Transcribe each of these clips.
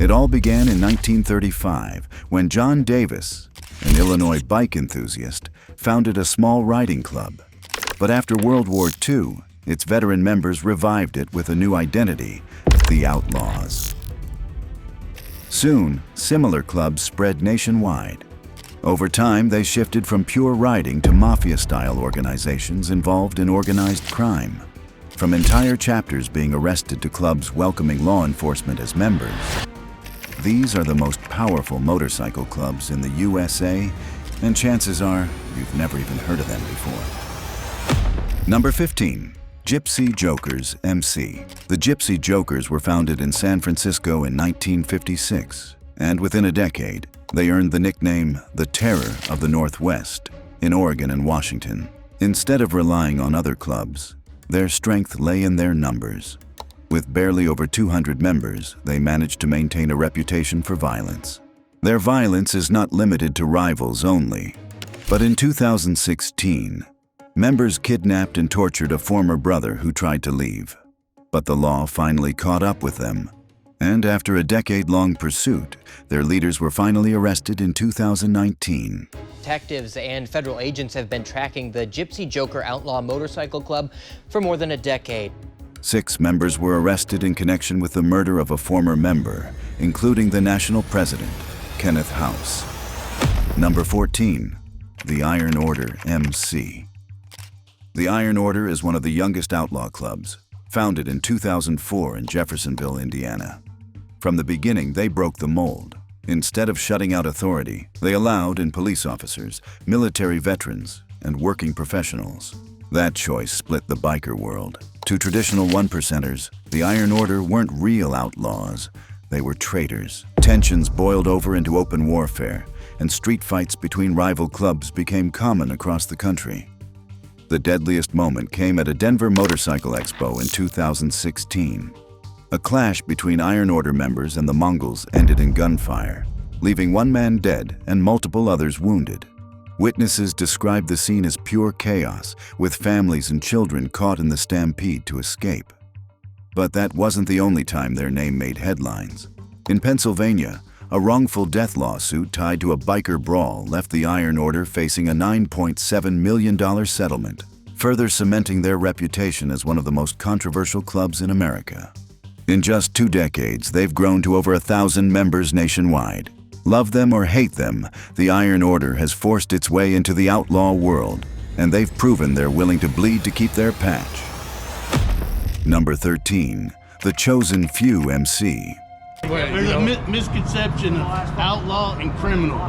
It all began in 1935 when John Davis, an Illinois bike enthusiast, founded a small riding club. But after World War II, its veteran members revived it with a new identity, the Outlaws. Soon, similar clubs spread nationwide. Over time, they shifted from pure riding to mafia-style organizations involved in organized crime. From entire chapters being arrested to clubs welcoming law enforcement as members. These are the most powerful motorcycle clubs in the USA, and chances are you've never even heard of them before. Number 15. Gypsy Jokers MC. The Gypsy Jokers were founded in San Francisco in 1956, and within a decade, they earned the nickname the Terror of the Northwest in Oregon and Washington. Instead of relying on other clubs, their strength lay in their numbers. With barely over 200 members, they managed to maintain a reputation for violence. Their violence is not limited to rivals only, but in 2016, members kidnapped and tortured a former brother who tried to leave. But the law finally caught up with them. And after a decade-long pursuit, their leaders were finally arrested in 2019. Detectives and federal agents have been tracking the Gypsy Joker Outlaw Motorcycle Club for more than a decade. 6 members were arrested in connection with the murder of a former member, including the national president, Kenneth House. Number 14. The Iron Order MC. The Iron Order is one of the youngest outlaw clubs, founded in 2004 in Jeffersonville, Indiana. From the beginning, they broke the mold. Instead of shutting out authority, they allowed in police officers, military veterans, and working professionals. That choice split the biker world. To traditional one-percenters, the Iron Order weren't real outlaws. They were traitors. Tensions boiled over into open warfare, and street fights between rival clubs became common across the country. The deadliest moment came at a Denver Motorcycle Expo in 2016. A clash between Iron Order members and the Mongols ended in gunfire, leaving one man dead and multiple others wounded. Witnesses described the scene as pure chaos, with families and children caught in the stampede to escape. But that wasn't the only time their name made headlines. In Pennsylvania, a wrongful death lawsuit tied to a biker brawl left the Iron Order facing a $9.7 million settlement, further cementing their reputation as one of the most controversial clubs in America. In just 2 decades, they've grown to over 1,000 members nationwide. Love them or hate them, the Iron Order has forced its way into the outlaw world, and they've proven they're willing to bleed to keep their patch. Number 13. The Chosen Few MC. There's a misconception of outlaw and criminal.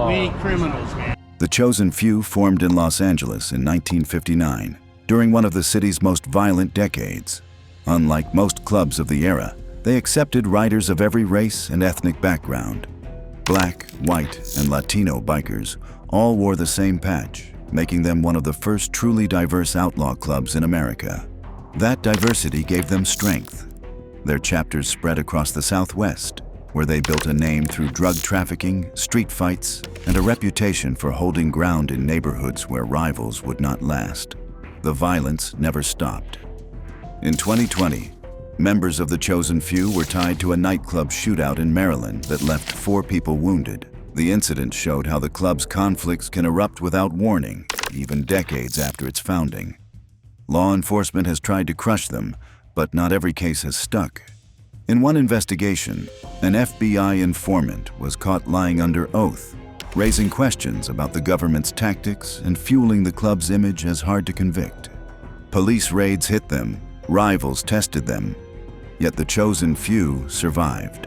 We ain't criminals, man. The Chosen Few formed in Los Angeles in 1959, during one of the city's most violent decades. Unlike most clubs of the era, they accepted riders of every race and ethnic background. Black, white, and Latino bikers all wore the same patch, making them one of the first truly diverse outlaw clubs in America. That diversity gave them strength. Their chapters spread across the Southwest, where they built a name through drug trafficking, street fights, and a reputation for holding ground in neighborhoods where rivals would not last. The violence never stopped. In 2020, members of the Chosen Few were tied to a nightclub shootout in Maryland that left 4 people wounded. The incident showed how the club's conflicts can erupt without warning, even decades after its founding. Law enforcement has tried to crush them, but not every case has stuck. In one investigation, an FBI informant was caught lying under oath, raising questions about the government's tactics and fueling the club's image as hard to convict. Police raids hit them, rivals tested them, yet the Chosen Few survived.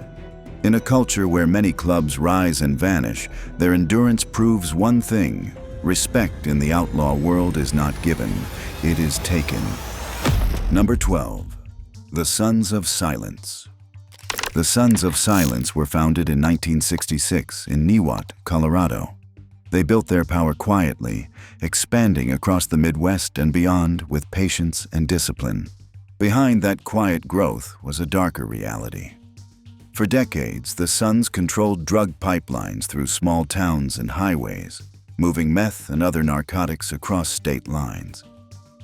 In a culture where many clubs rise and vanish, their endurance proves one thing: respect in the outlaw world is not given, it is taken. Number 12. The Sons of Silence. The Sons of Silence were founded in 1966 in Niwot, Colorado. They built their power quietly, expanding across the Midwest and beyond with patience and discipline. Behind that quiet growth was a darker reality. For decades, the Sons controlled drug pipelines through small towns and highways, moving meth and other narcotics across state lines.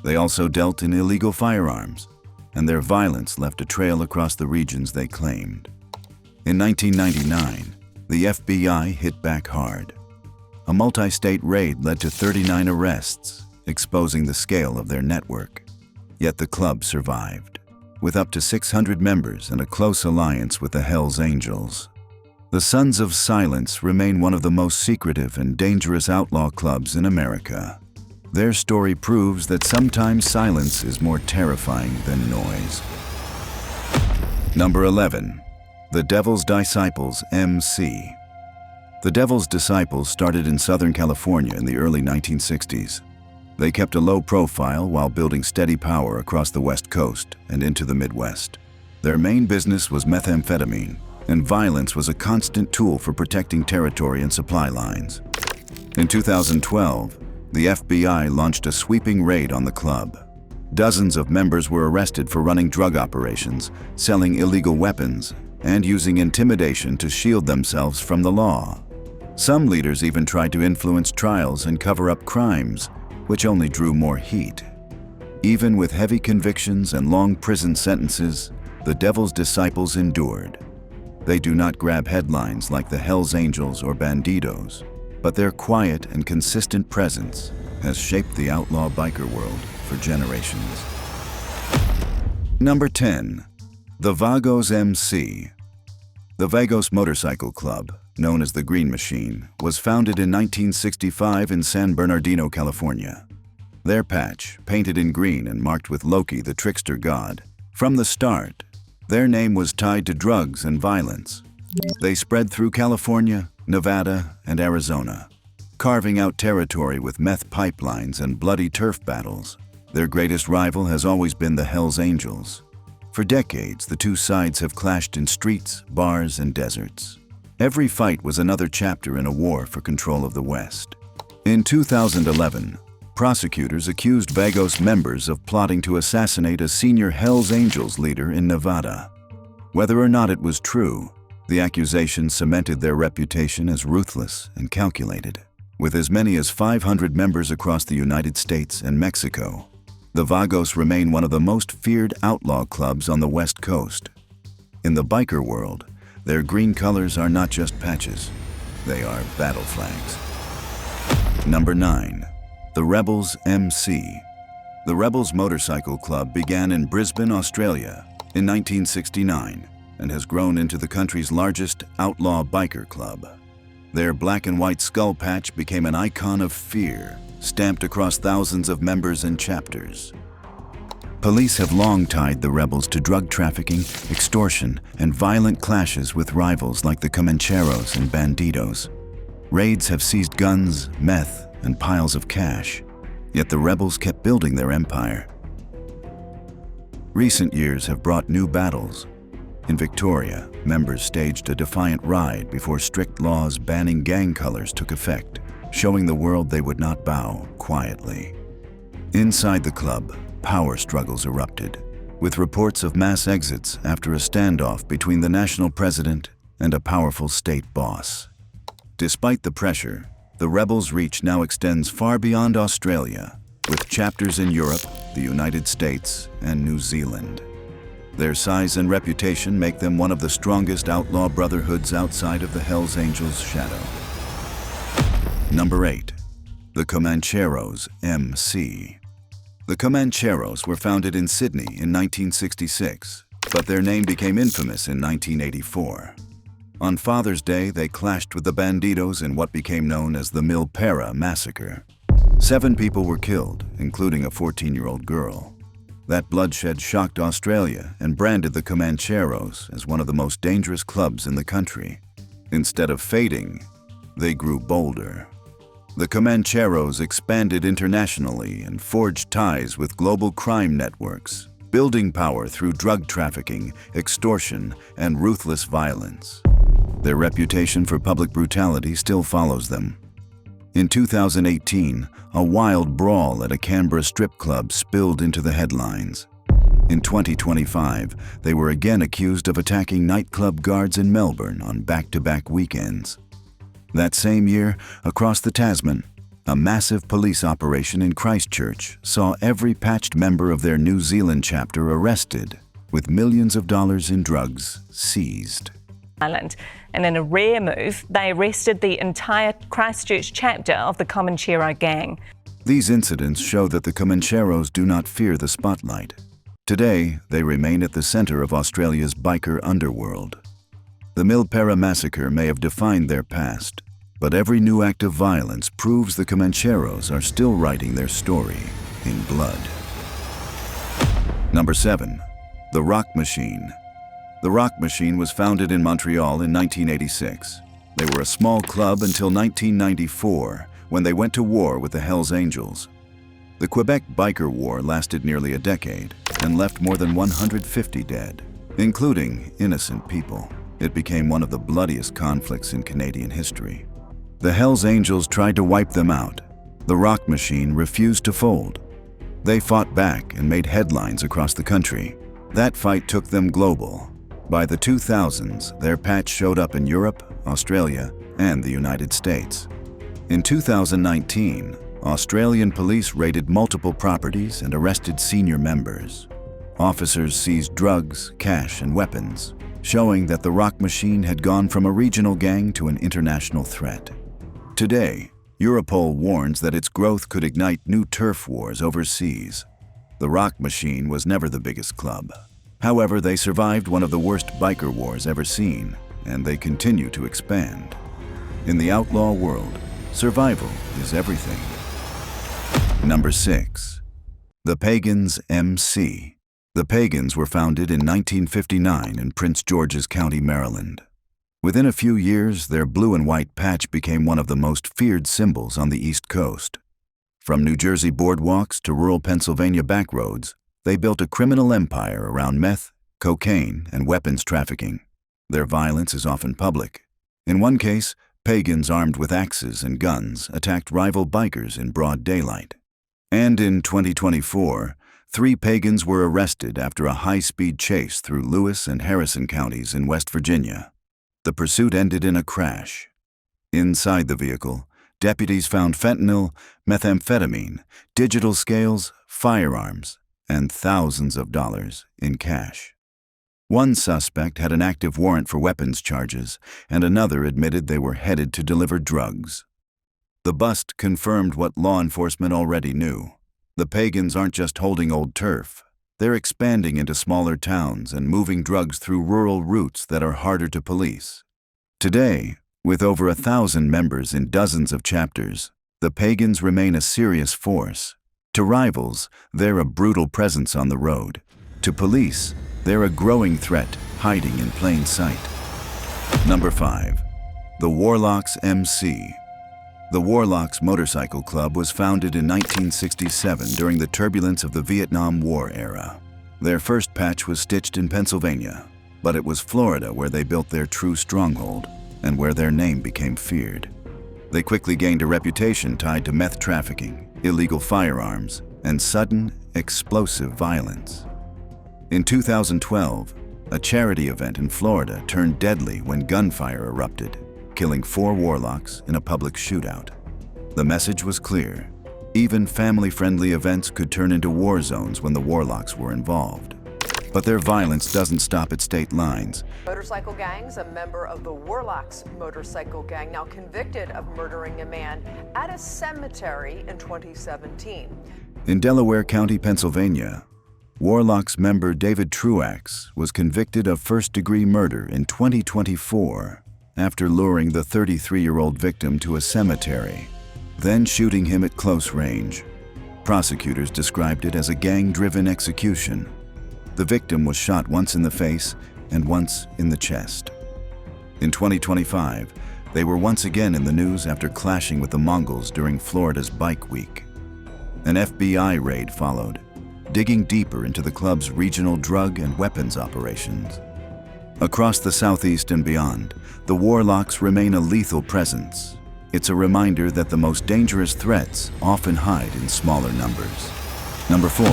They also dealt in illegal firearms, and their violence left a trail across the regions they claimed. In 1999, the FBI hit back hard. A multi-state raid led to 39 arrests, exposing the scale of their network. Yet the club survived, with up to 600 members and a close alliance with the Hells Angels. The Sons of Silence remain one of the most secretive and dangerous outlaw clubs in America. Their story proves that sometimes silence is more terrifying than noise. Number 11. The Devil's Disciples MC. The Devil's Disciples started in Southern California in the early 1960s. They kept a low profile while building steady power across the West Coast and into the Midwest. Their main business was methamphetamine, and violence was a constant tool for protecting territory and supply lines. In 2012, the FBI launched a sweeping raid on the club. Dozens of members were arrested for running drug operations, selling illegal weapons, and using intimidation to shield themselves from the law. Some leaders even tried to influence trials and cover up crimes, which only drew more heat. Even with heavy convictions and long prison sentences, the Devil's Disciples endured. They do not grab headlines like the Hells Angels or Bandidos, but their quiet and consistent presence has shaped the outlaw biker world for generations. Number 10. The Vagos MC. The Vagos Motorcycle Club, known as the Green Machine, was founded in 1965 in San Bernardino, California. Their patch, painted in green and marked with Loki, the trickster god. From the start, their name was tied to drugs and violence. They spread through California, Nevada, and Arizona, carving out territory with meth pipelines and bloody turf battles. Their greatest rival has always been the Hells Angels. For decades, the two sides have clashed in streets, bars, and deserts. Every fight was another chapter in a war for control of the West. In 2011, prosecutors accused Vagos members of plotting to assassinate a senior Hells Angels leader in Nevada. Whether or not it was true, the accusation cemented their reputation as ruthless and calculated. With as many as 500 members across the United States and Mexico, the Vagos remain one of the most feared outlaw clubs on the West Coast. In the biker world, their green colors are not just patches, they are battle flags. Number 9. The Rebels MC. The Rebels Motorcycle Club began in Brisbane, Australia in 1969 and has grown into the country's largest outlaw biker club. Their black and white skull patch became an icon of fear, stamped across thousands of members and chapters. Police have long tied the rebels to drug trafficking, extortion, and violent clashes with rivals like the Comancheros and Bandidos. Raids have seized guns, meth, and piles of cash, yet the rebels kept building their empire. Recent years have brought new battles. In Victoria, members staged a defiant ride before strict laws banning gang colors took effect, showing the world they would not bow quietly. Inside the club, power struggles erupted, with reports of mass exits after a standoff between the national president and a powerful state boss. Despite the pressure, the rebels' reach now extends far beyond Australia, with chapters in Europe, the United States, and New Zealand. Their size and reputation make them one of the strongest outlaw brotherhoods outside of the Hells Angels' shadow. Number 8. The Comancheros MC. The Comancheros were founded in Sydney in 1966, but their name became infamous in 1984. On Father's Day, they clashed with the Bandidos in what became known as the Milpera Massacre. 7 people were killed, including a 14-year-old girl. That bloodshed shocked Australia and branded the Comancheros as one of the most dangerous clubs in the country. Instead of fading, they grew bolder. The Comancheros expanded internationally and forged ties with global crime networks, building power through drug trafficking, extortion, and ruthless violence. Their reputation for public brutality still follows them. In 2018, a wild brawl at a Canberra strip club spilled into the headlines. In 2025, they were again accused of attacking nightclub guards in Melbourne on back-to-back weekends. That same year, across the Tasman, a massive police operation in Christchurch saw every patched member of their New Zealand chapter arrested, with millions of dollars in drugs seized. Island. And in a rare move, they arrested the entire Christchurch chapter of the Comanchero gang. These incidents show that the Comancheros do not fear the spotlight. Today, they remain at the center of Australia's biker underworld. The Milpera massacre may have defined their past, but every new act of violence proves the Comancheros are still writing their story in blood. Number 7. The Rock Machine. The Rock Machine was founded in Montreal in 1986. They were a small club until 1994, when they went to war with the Hells Angels. The Quebec Biker War lasted nearly a decade and left more than 150 dead, including innocent people. It became one of the bloodiest conflicts in Canadian history. The Hells Angels tried to wipe them out. The Rock Machine refused to fold. They fought back and made headlines across the country. That fight took them global. By the 2000s, their patch showed up in Europe, Australia, and the United States. In 2019, Australian police raided multiple properties and arrested senior members. Officers seized drugs, cash, and weapons, showing that the Rock Machine had gone from a regional gang to an international threat. Today, Europol warns that its growth could ignite new turf wars overseas. The Rock Machine was never the biggest club. However, they survived one of the worst biker wars ever seen, and they continue to expand. In the outlaw world, survival is everything. Number 6. The Pagans MC. The Pagans were founded in 1959 in Prince George's County, Maryland. Within a few years, their blue and white patch became one of the most feared symbols on the East Coast. From New Jersey boardwalks to rural Pennsylvania backroads, they built a criminal empire around meth, cocaine, and weapons trafficking. Their violence is often public. In one case, pagans armed with axes and guns attacked rival bikers in broad daylight. And in 2024, 3 pagans were arrested after a high-speed chase through Lewis and Harrison counties in West Virginia. The pursuit ended in a crash. Inside the vehicle, deputies found fentanyl, methamphetamine, digital scales, firearms, and thousands of dollars in cash. One suspect had an active warrant for weapons charges, and another admitted they were headed to deliver drugs. The bust confirmed what law enforcement already knew. The pagans aren't just holding old turf. They're expanding into smaller towns and moving drugs through rural routes that are harder to police. Today, with over 1,000 members in dozens of chapters, the pagans remain a serious force. To rivals, they're a brutal presence on the road. To police, they're a growing threat hiding in plain sight. Number 5. The Warlocks MC. The Warlocks Motorcycle Club was founded in 1967 during the turbulence of the Vietnam War era. Their first patch was stitched in Pennsylvania, but it was Florida where they built their true stronghold and where their name became feared. They quickly gained a reputation tied to meth trafficking, illegal firearms, and sudden, explosive violence. In 2012, a charity event in Florida turned deadly when gunfire erupted, killing 4 warlocks in a public shootout. The message was clear. Even family-friendly events could turn into war zones when the warlocks were involved. But their violence doesn't stop at state lines. Motorcycle gangs, a member of the Warlocks motorcycle gang, now convicted of murdering a man at a cemetery in 2017. In Delaware County, Pennsylvania, Warlocks member David Truax was convicted of first-degree murder in 2024 after luring the 33-year-old victim to a cemetery, then shooting him at close range. Prosecutors described it as a gang-driven execution. The victim was shot once in the face and once in the chest. In 2025, they were once again in the news after clashing with the Mongols during Florida's Bike Week. An FBI raid followed, digging deeper into the club's regional drug and weapons operations. Across the Southeast and beyond, the Warlocks remain a lethal presence. It's a reminder that the most dangerous threats often hide in smaller numbers. Number 4.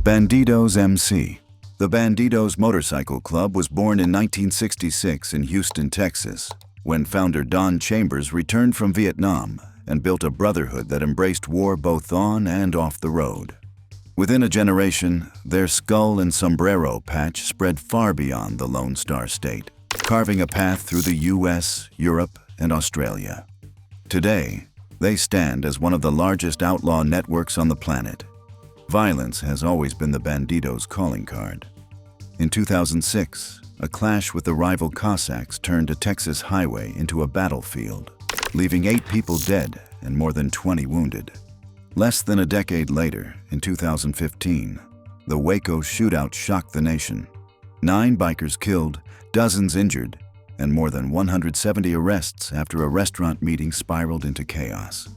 Bandidos MC. The Bandidos Motorcycle Club was born in 1966 in Houston, Texas, when founder Don Chambers returned from Vietnam and built a brotherhood that embraced war both on and off the road. Within a generation, their skull and sombrero patch spread far beyond the Lone Star State. carving a path through the US, Europe, and Australia. Today, they stand as one of the largest outlaw networks on the planet. Violence has always been the Bandidos' calling card. In 2006, a clash with the rival Cossacks turned a Texas highway into a battlefield, leaving 8 people dead and more than 20 wounded. Less than a decade later, in 2015, the Waco shootout shocked the nation. 9 bikers killed, dozens injured, and more than 170 arrests after a restaurant meeting spiraled into chaos.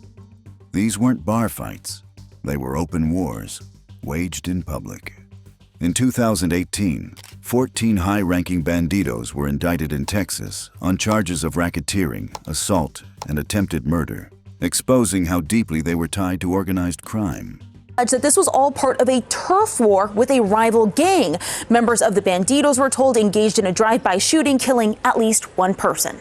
These weren't bar fights. They were open wars, waged in public. In 2018, 14 high-ranking bandidos were indicted in Texas on charges of racketeering, assault, and attempted murder, exposing how deeply they were tied to organized crime. That this was all part of a turf war with a rival gang. Members of the Bandidos were told engaged in a drive-by shooting, killing at least 1 person.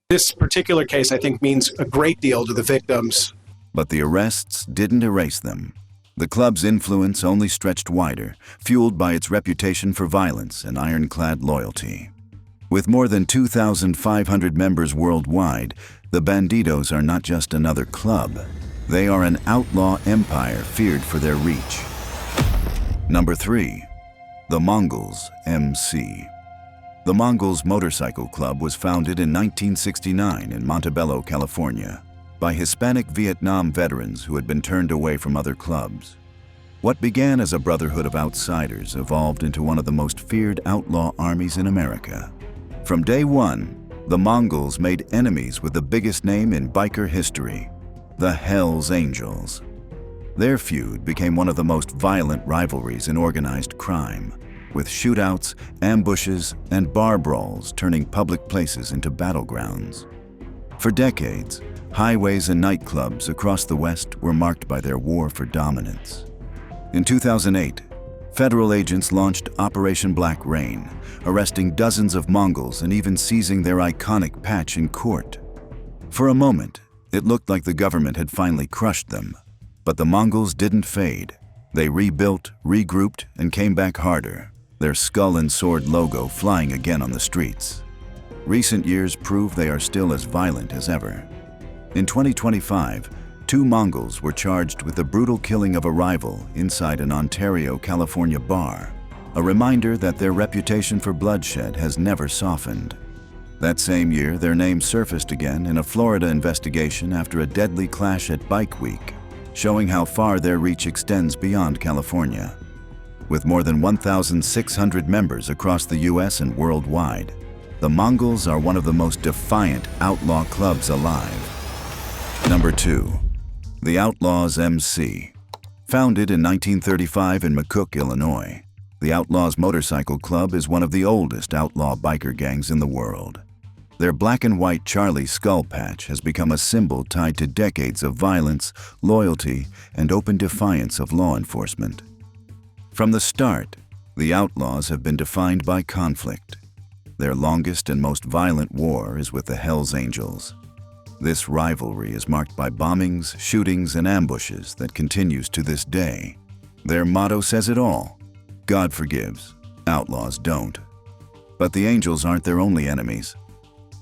This particular case, I think, means a great deal to the victims. But the arrests didn't erase them. The club's influence only stretched wider, fueled by its reputation for violence and ironclad loyalty. With more than 2,500 members worldwide, the Bandidos are not just another club. They are an outlaw empire feared for their reach. Number 3. The Mongols MC. The Mongols Motorcycle Club was founded in 1969 in Montebello, California, by Hispanic Vietnam veterans who had been turned away from other clubs. What began as a brotherhood of outsiders evolved into one of the most feared outlaw armies in America. From day one, the Mongols made enemies with the biggest name in biker history, the Hells Angels. Their feud became one of the most violent rivalries in organized crime, with shootouts, ambushes, and bar brawls turning public places into battlegrounds. For decades, highways and nightclubs across the West were marked by their war for dominance. In 2008, federal agents launched Operation Black Rain, arresting dozens of Mongols and even seizing their iconic patch in court. For a moment, it looked like the government had finally crushed them. But the Mongols didn't fade. They rebuilt, regrouped, and came back harder, their skull and sword logo flying again on the streets. Recent years prove they are still as violent as ever. In 2025, 2 Mongols were charged with the brutal killing of a rival inside an Ontario, California bar, a reminder that their reputation for bloodshed has never softened. That same year, their name surfaced again in a Florida investigation after a deadly clash at Bike Week, showing how far their reach extends beyond California. With more than 1,600 members across the US and worldwide, the Mongols are one of the most defiant outlaw clubs alive. Number 2. The Outlaws MC. Founded in 1935 in McCook, Illinois, the Outlaws Motorcycle Club is one of the oldest outlaw biker gangs in the world. Their black and white Charlie skull patch has become a symbol tied to decades of violence, loyalty, and open defiance of law enforcement. From the start, the Outlaws have been defined by conflict. Their longest and most violent war is with the Hells Angels. This rivalry is marked by bombings, shootings, and ambushes that continues to this day. Their motto says it all: God forgives, outlaws don't. But the Angels aren't their only enemies.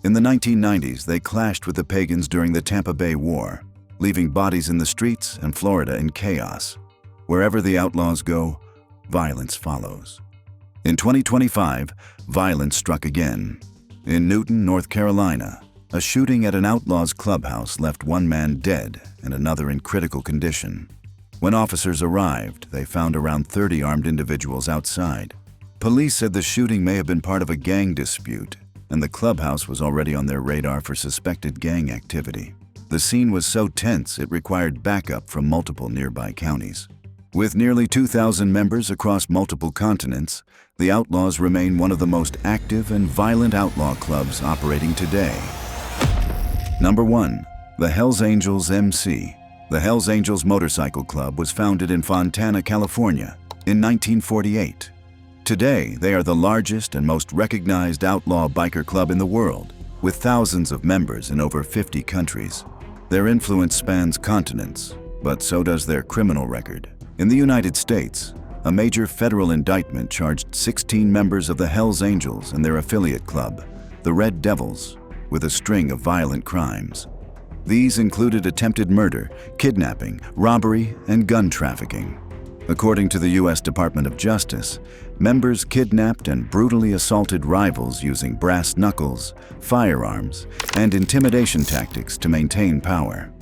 In the 1990s, they clashed with the Pagans during the Tampa Bay War, leaving bodies in the streets and Florida in chaos. Wherever the Outlaws go, violence follows. In 2025, violence struck again. In Newton, North Carolina, a shooting at an Outlaws clubhouse left 1 man dead and another in critical condition. When officers arrived, they found around 30 armed individuals outside. Police said the shooting may have been part of a gang dispute, and the clubhouse was already on their radar for suspected gang activity. The scene was so tense it required backup from multiple nearby counties. With nearly 2,000 members across multiple continents, the Outlaws remain one of the most active and violent outlaw clubs operating today. Number 1. The Hells Angels MC. The Hells Angels Motorcycle Club was founded in Fontana, California in 1948. Today, they are the largest and most recognized outlaw biker club in the world, with thousands of members in over 50 countries. Their influence spans continents, but so does their criminal record. In the United States, a major federal indictment charged 16 members of the Hells Angels and their affiliate club, the Red Devils, with a string of violent crimes. These included attempted murder, kidnapping, robbery, and gun trafficking. According to the U.S. Department of Justice, members kidnapped and brutally assaulted rivals using brass knuckles, firearms, and intimidation tactics to maintain power.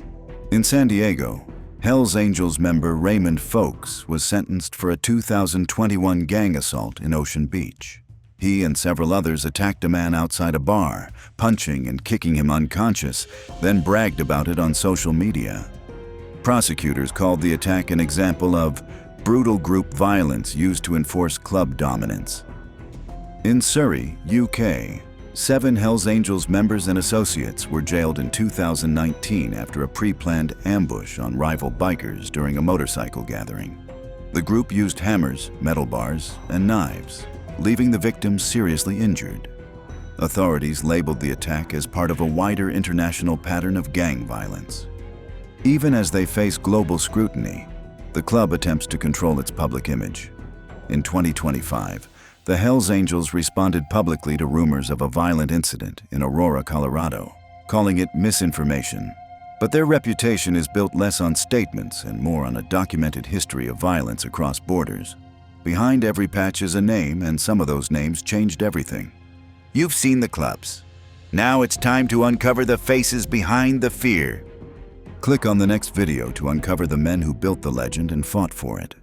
In San Diego, Hells Angels member Raymond Folks was sentenced for a 2021 gang assault in Ocean Beach. He and several others attacked a man outside a bar, punching and kicking him unconscious, then bragged about it on social media. Prosecutors called the attack an example of brutal group violence used to enforce club dominance. In Surrey, UK, 7 Hells Angels members and associates were jailed in 2019 after a pre-planned ambush on rival bikers during a motorcycle gathering. The group used hammers, metal bars, and knives, leaving the victims seriously injured. Authorities labeled the attack as part of a wider international pattern of gang violence. Even as they face global scrutiny, the club attempts to control its public image. In 2025, the Hells Angels responded publicly to rumors of a violent incident in Aurora, Colorado, calling it misinformation. But their reputation is built less on statements and more on a documented history of violence across borders. Behind every patch is a name, and some of those names changed everything. You've seen the clubs. Now it's time to uncover the faces behind the fear. Click on the next video to uncover the men who built the legend and fought for it.